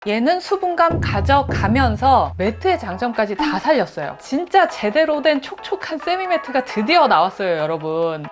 얘는 수분감 가져가면서 매트의 장점까지 다 살렸어요. 진짜 제대로 된 촉촉한 세미 매트가 드디어 나왔어요, 여러분.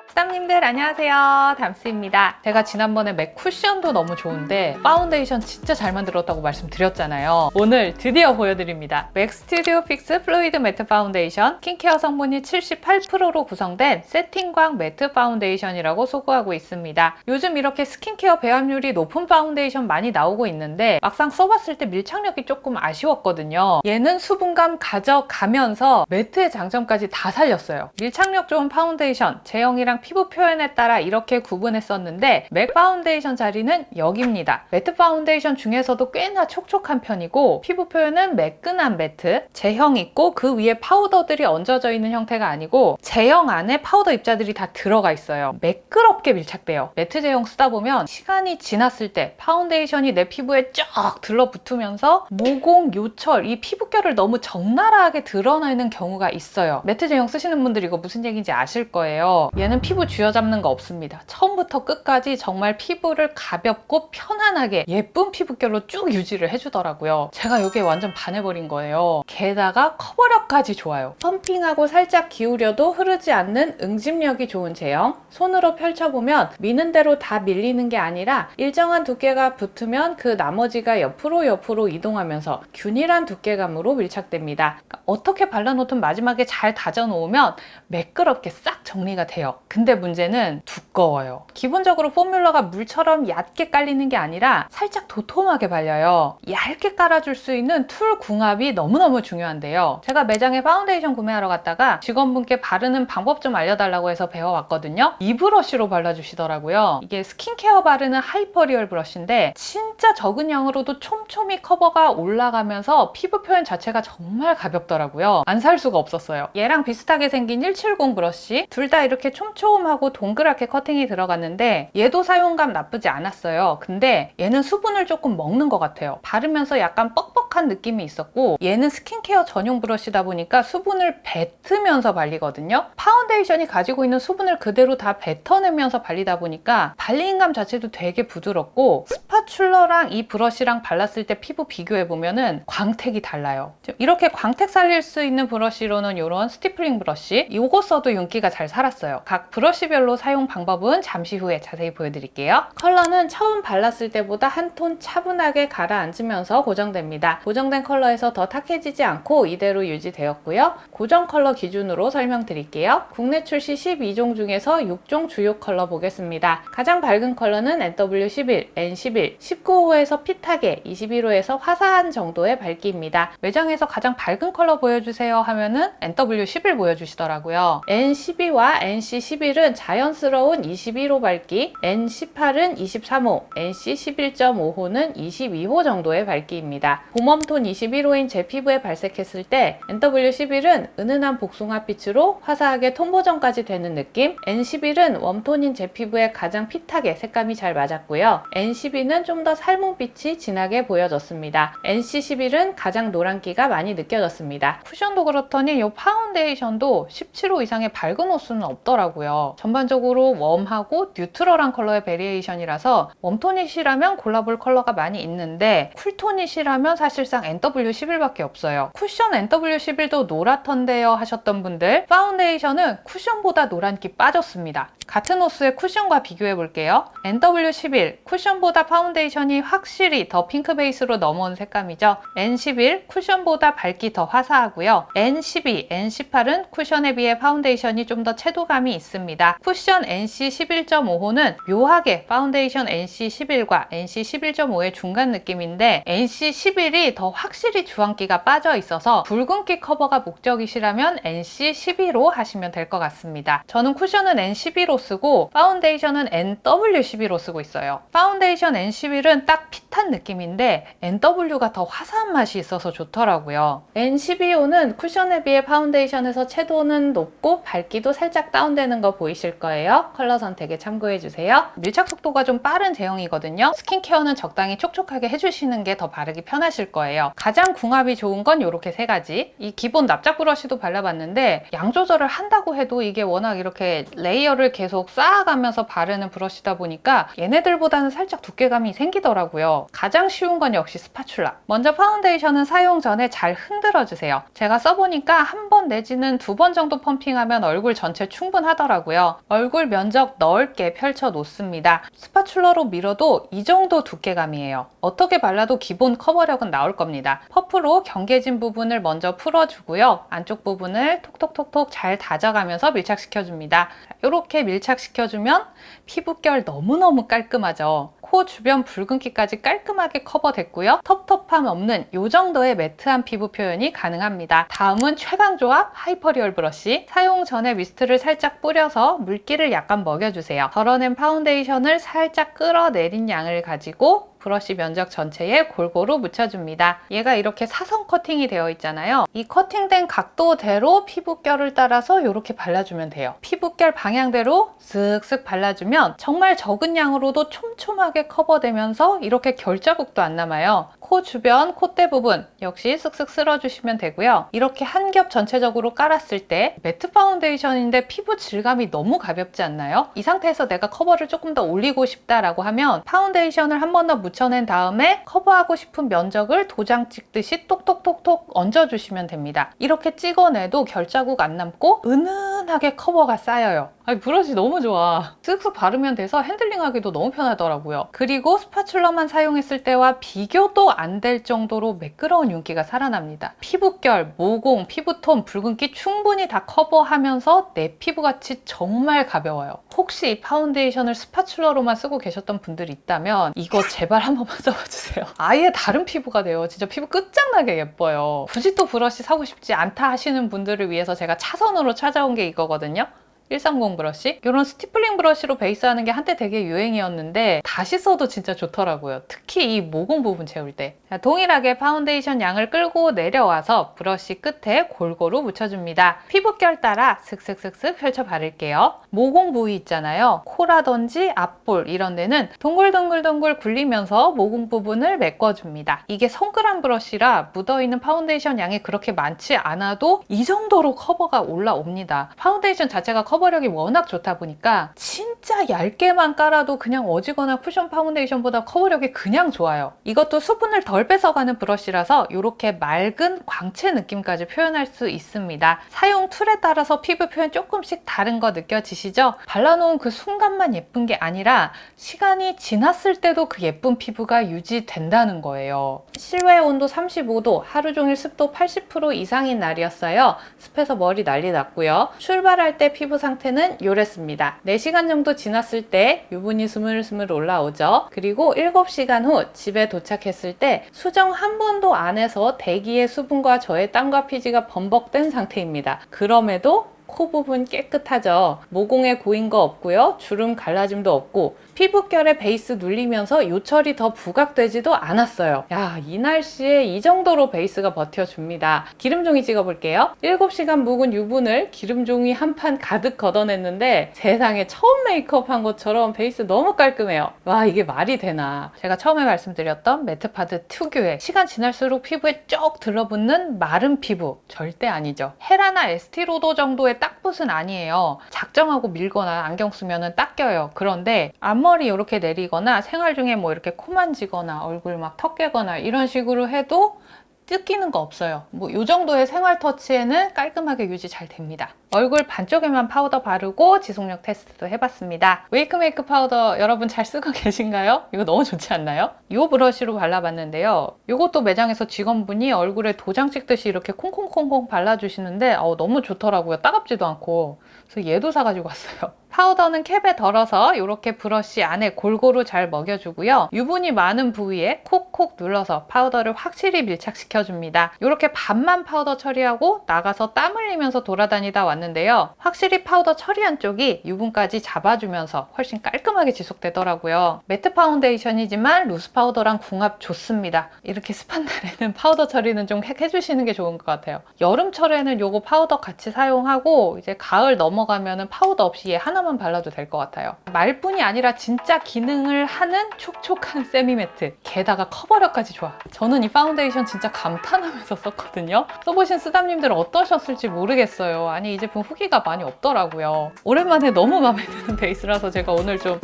스tam님들 안녕하세요, 담스입니다. 제가 지난번에 맥 쿠션도 너무 좋은데 파운데이션 진짜 잘 만들었다고 말씀드렸잖아요. 오늘 드디어 보여드립니다. 맥 스튜디오 픽스 플루이드 매트 파운데이션, 스킨케어 성분이 78%로 구성된 세팅광 매트 파운데이션이라고 소개하고 있습니다. 요즘 이렇게 스킨케어 배합률이 높은 파운데이션 많이 나오고 있는데 막상 써봤을 때 밀착력이 조금 아쉬웠거든요. 얘는 수분감 가져가면서 매트의 장점까지 다 살렸어요. 밀착력 좋은 파운데이션, 제형이랑 피부 표현에 따라 이렇게 구분했었는데 맥 파운데이션 자리는 여기입니다. 매트 파운데이션 중에서도 꽤나 촉촉한 편이고 피부 표현은 매끈한 매트, 제형 있고 그 위에 파우더들이 얹어져 있는 형태가 아니고 제형 안에 파우더 입자들이 다 들어가 있어요. 매끄럽게 밀착돼요. 매트 제형 쓰다 보면 시간이 지났을 때 파운데이션이 내 피부에 쫙 들러붙으면서 모공, 요철, 이 피부결을 너무 적나라하게 드러내는 경우가 있어요. 매트 제형 쓰시는 분들 이거 무슨 얘기인지 아실 거예요. 얘는 피부 쥐어잡는 거 없습니다. 처음부터 끝까지 정말 피부를 가볍고 편안하게 예쁜 피부결로 쭉 유지를 해주더라고요. 제가 여기에 완전 반해버린 거예요. 게다가 커버력까지 좋아요. 펌핑하고 살짝 기울여도 흐르지 않는 응집력이 좋은 제형. 손으로 펼쳐보면 미는 대로 다 밀리는 게 아니라 일정한 두께가 붙으면 그 나머지가 옆으로 이동하면서 균일한 두께감으로 밀착됩니다. 어떻게 발라놓든 마지막에 잘 다져놓으면 매끄럽게 싹 정리가 돼요. 근데 문제는 두꺼워요. 기본적으로 포뮬러가 물처럼 얕게 깔리는 게 아니라 살짝 도톰하게 발려요. 얇게 깔아줄 수 있는 툴 궁합이 너무너무 중요한데요. 제가 매장에 파운데이션 구매하러 갔다가 직원분께 바르는 방법 좀 알려달라고 해서 배워왔거든요. 이 브러쉬로 발라주시더라고요. 이게 스킨케어 바르는 하이퍼리얼 브러쉬인데 진짜 적은 양으로도 촘촘히 커버가 올라가면서 피부 표현 자체가 정말 가볍더라고요. 안 살 수가 없었어요. 얘랑 비슷하게 생긴 170 브러쉬 둘 다 이렇게 촘촘하고 동그랗게 커팅이 들어갔는데 얘도 사용감 나쁘지 않았어요. 근데 얘는 수분을 조금 먹는 것 같아요. 바르면서 약간 뻑뻑한 느낌이 있었고 얘는 스킨케어 전용 브러쉬다 보니까 수분을 뱉으면서 발리거든요. 파운데이션이 가지고 있는 수분을 그대로 다 뱉어내면서 발리다 보니까 발리인감 자체도 되게 부드럽고 스파츌러랑 이 브러쉬랑 발랐을 때 피부 비교해보면은 광택이 달라요. 이렇게 광택 살릴 수 있는 브러쉬로는 이런 스티플링 브러쉬 이거 써도 윤기가 잘 살았어요. 각 브러쉬별로 사용 방법은 잠시 후에 자세히 보여드릴게요. 컬러는 처음 발랐을 때보다 한 톤 차분하게 가라앉으면서 고정됩니다. 고정된 컬러에서 더 탁해지지 않고 이대로 유지되었고요. 고정 컬러 기준으로 설명드릴게요. 국내 출시 12종 중에서 6종 주요 컬러 보겠습니다. 가장 밝은 컬러는 NW11, N11, 19호에서 핏하게, 21호에서 화사한 정도의 밝기입니다. 매장에서 가장 밝은 컬러 보여주세요 하면은 NW11 보여주시더라고요. N12와 NC11은 자연스러운 21호 밝기, N18은 23호, NC11.5호는 22호 정도의 밝기입니다. 봄웜톤 21호인 제 피부에 발색했을 때 NW11은 은은한 복숭아빛으로 화사하게 톤 보정까지 되는 느낌, N11은 웜톤인 제 피부에 가장 핏하게 색감이 잘 맞았고요. N12는 좀 더 살몬빛이 진하게 보여졌습니다. NC11은 가장 노란기가 많이 느껴졌습니다. 쿠션도 그렇더니 이 파운데이션도 17호 이상의 밝은 호수는 없더라고요. 전반적으로 웜하고 뉴트럴한 컬러의 베리에이션이라서 웜톤이시라면 골라볼 컬러가 많이 있는데 쿨톤이시라면 사실상 NW11밖에 없어요. 쿠션 NW11도 노랗던데요 하셨던 분들, 파운데이션은 쿠션보다 노란기 빠졌습니다. 같은 호수의 쿠션과 비교해 볼게요. NW11 쿠션보다 파운데이션이 확실히 더 핑크 베이스로 넘어온 색감이죠. N11 쿠션보다 밝기 더 화사하고요. N12, N18은 쿠션에 비해 파운데이션이 좀 더 채도감이 있습니다. 쿠션 NC11.5호는 묘하게 파운데이션 NC11과 NC11.5의 중간 느낌인데 NC11이 더 확실히 주황기가 빠져 있어서 붉은기 커버가 목적이시라면 NC11호 하시면 될 것 같습니다. 저는 쿠션은 N11호 쓰고 파운데이션은 NW11호 쓰고 있어요. 파운데이션 N11은 딱 핏한 느낌인데 NW가 더 화사한 맛이 있어서 좋더라고요. N12호는 쿠션에 비해 파운데이션에서 채도는 높고 밝기도 살짝 다운되는 거 거 보이실 거예요. 컬러 선택에 참고해주세요. 밀착 속도가 좀 빠른 제형이거든요. 스킨케어는 적당히 촉촉하게 해주시는 게 더 바르기 편하실 거예요. 가장 궁합이 좋은 건 이렇게 세 가지. 이 기본 납작 브러쉬도 발라봤는데 양 조절을 한다고 해도 이게 워낙 이렇게 레이어를 계속 쌓아가면서 바르는 브러쉬다 보니까 얘네들보다는 살짝 두께감이 생기더라고요. 가장 쉬운 건 역시 스파츌라. 먼저 파운데이션은 사용 전에 잘 흔들어주세요. 제가 써보니까 한 번 내지는 2번 정도 펌핑하면 얼굴 전체 충분하더라고요. 얼굴 면적 넓게 펼쳐 놓습니다. 스파츌러로 밀어도 이 정도 두께감이에요. 어떻게 발라도 기본 커버력은 나올 겁니다. 퍼프로 경계진 부분을 먼저 풀어주고요. 안쪽 부분을 톡톡톡톡 잘 다져가면서 밀착시켜줍니다. 이렇게 밀착시켜주면 피부결 너무너무 깔끔하죠. 코 주변 붉은기까지 깔끔하게 커버됐고요. 텁텁함 없는 이 정도의 매트한 피부 표현이 가능합니다. 다음은 최강조합 하이퍼리얼 브러쉬. 사용 전에 미스트를 살짝 뿌려서 물기를 약간 먹여주세요. 덜어낸 파운데이션을 살짝 끌어내린 양을 가지고 브러쉬 면적 전체에 골고루 묻혀줍니다. 얘가 이렇게 사선 커팅이 되어 있잖아요. 이 커팅된 각도대로 피부결을 따라서 이렇게 발라주면 돼요. 피부결 방향대로 쓱쓱 발라주면 정말 적은 양으로도 촘촘하게 커버되면서 이렇게 결자국도 안 남아요. 코 주변, 콧대 부분 역시 쓱쓱 쓸어주시면 되고요. 이렇게 한 겹 전체적으로 깔았을 때 매트 파운데이션인데 피부 질감이 너무 가볍지 않나요? 이 상태에서 내가 커버를 조금 더 올리고 싶다라고 하면 파운데이션을 한 번 더 묻혀낸 다음에 커버하고 싶은 면적을 도장 찍듯이 똑똑똑똑 얹어주시면 됩니다. 이렇게 찍어내도 결자국 안 남고 은은하게 커버가 쌓여요. 아니, 브러쉬 너무 좋아. 쓱쓱 바르면 돼서 핸들링하기도 너무 편하더라고요. 그리고 스파츌러만 사용했을 때와 비교도 안 될 정도로 매끄러운 윤기가 살아납니다. 피부결, 모공, 피부톤, 붉은기 충분히 다 커버하면서 내 피부같이 정말 가벼워요. 혹시 이 파운데이션을 스파츌러로만 쓰고 계셨던 분들이 있다면 이거 제발 한 번만 써봐주세요. 아예 다른 피부가 돼요. 진짜 피부 끝장나게 예뻐요. 굳이 또 브러쉬 사고 싶지 않다 하시는 분들을 위해서 제가 차선으로 찾아온 게 이거거든요. 130 브러쉬? 이런 스티플링 브러쉬로 베이스하는 게 한때 되게 유행이었는데 다시 써도 진짜 좋더라고요. 특히 이 모공 부분 채울 때. 자, 동일하게 파운데이션 양을 끌고 내려와서 브러쉬 끝에 골고루 묻혀줍니다. 피부결 따라 슥슥슥슥 펼쳐 바를게요. 모공 부위 있잖아요. 코라든지 앞볼 이런 데는 동글동글동글 굴리면서 모공 부분을 메꿔줍니다. 이게 성글한 브러쉬라 묻어있는 파운데이션 양이 그렇게 많지 않아도 이 정도로 커버가 올라옵니다. 파운데이션 자체가 커버력이 워낙 좋다 보니까 진짜 얇게만 깔아도 그냥 어지거나 쿠션 파운데이션보다 커버력이 그냥 좋아요. 이것도 수분을 덜 뺏어가는 브러쉬라서 이렇게 맑은 광채 느낌까지 표현할 수 있습니다. 사용 툴에 따라서 피부 표현 조금씩 다른 거 느껴지시죠? 발라놓은 그 순간만 예쁜 게 아니라 시간이 지났을 때도 그 예쁜 피부가 유지된다는 거예요. 실외 온도 35도, 하루 종일 습도 80% 이상인 날이었어요. 습해서 머리 난리 났고요. 출발할 때 피부 상태는 요랬습니다. 4시간 정도 지났을 때 유분이 스물스물 올라오죠. 그리고 7시간 후 집에 도착했을 때 수정 한 번도 안 해서 대기의 수분과 저의 땀과 피지가 범벅된 상태입니다. 그럼에도 코 부분 깨끗하죠. 모공에 고인 거 없고요. 주름 갈라짐도 없고 피부결의 베이스 눌리면서 요철이 더 부각되지도 않았어요. 야, 이 날씨에 이 정도로 베이스가 버텨줍니다. 기름종이 찍어볼게요. 7시간 묵은 유분을 기름종이 한 판 가득 걷어냈는데 세상에 처음 메이크업 한 것처럼 베이스 너무 깔끔해요. 와, 이게 말이 되나. 제가 처음에 말씀드렸던 매트파드 특유의 시간 지날수록 피부에 쭉 들러붙는 마른 피부 절대 아니죠. 헤라나 에스티로더 정도의 딱붓은 아니에요. 작정하고 밀거나 안경 쓰면 딱 껴요. 그런데 앞머리 이렇게 내리거나 생활 중에 뭐 이렇게 코 만지거나 얼굴 막 턱 깨거나 이런 식으로 해도 뜯기는 거 없어요. 뭐 이 정도의 생활 터치에는 깔끔하게 유지 잘 됩니다. 얼굴 반쪽에만 파우더 바르고 지속력 테스트도 해봤습니다. 웨이크메이크 파우더 여러분 잘 쓰고 계신가요? 이거 너무 좋지 않나요? 이 브러쉬로 발라봤는데요. 이것도 매장에서 직원분이 얼굴에 도장 찍듯이 이렇게 콩콩콩콩 발라주시는데 너무 좋더라고요. 따갑지도 않고. 그래서 얘도 사가지고 왔어요. 파우더는 캡에 덜어서 이렇게 브러쉬 안에 골고루 잘 먹여주고요. 유분이 많은 부위에 콕콕 눌러서 파우더를 확실히 밀착시켜줍니다. 이렇게 반만 파우더 처리하고 나가서 땀 흘리면서 돌아다니다 왔는데요. 확실히 파우더 처리한 쪽이 유분까지 잡아주면서 훨씬 깔끔하게 지속되더라고요. 매트 파운데이션이지만 루스 파우더랑 궁합 좋습니다. 이렇게 습한 날에는 파우더 처리는 좀 해주시는 게 좋은 것 같아요. 여름철에는 요거 파우더 같이 사용하고 이제 가을 넘어가면은 파우더 없이 얘 하나만 발라도 될 것 같아요. 말뿐이 아니라 진짜 기능을 하는 촉촉한 세미매트. 게다가 커버력까지 좋아. 저는 이 파운데이션 진짜 감탄하면서 썼거든요. 써보신 쓰담님들 어떠셨을지 모르겠어요. 아니 이 제품 후기가 많이 없더라고요. 오랜만에 너무 마음에 드는 베이스라서 제가 오늘 좀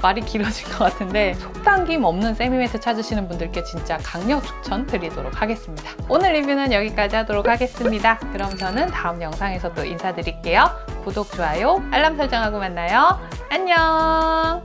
말이 길어진 것 같은데 속당김 없는 세미매트 찾으시는 분들께 진짜 강력 추천드리도록 하겠습니다. 오늘 리뷰는 여기까지 하도록 하겠습니다. 그럼 저는 다음 영상에서 또 인사드릴게요. 구독, 좋아요, 알람 설정하고 만나요. 안녕!